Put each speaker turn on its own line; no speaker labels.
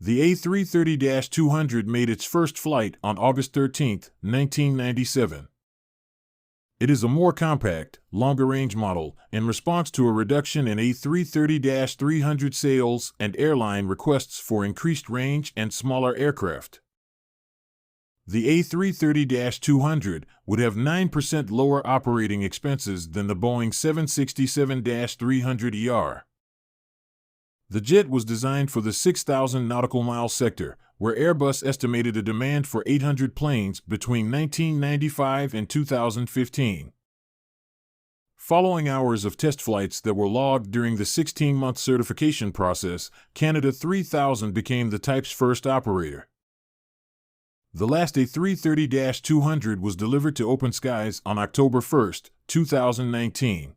The A330-200 made its first flight on August 13, 1997. It is a more compact, longer-range model in response to a reduction in A330-300 sales and airline requests for increased range and smaller aircraft. The A330-200 would have 9% lower operating expenses than the Boeing 767-300ER. The jet was designed for the 6,000 nautical mile sector, where Airbus estimated a demand for 800 planes between 1995 and 2015. Following hours of test flights that were logged during the 16-month certification process, Canada 3000 became the type's first operator. The last A330-200 was delivered to Open Skies on October 1, 2019.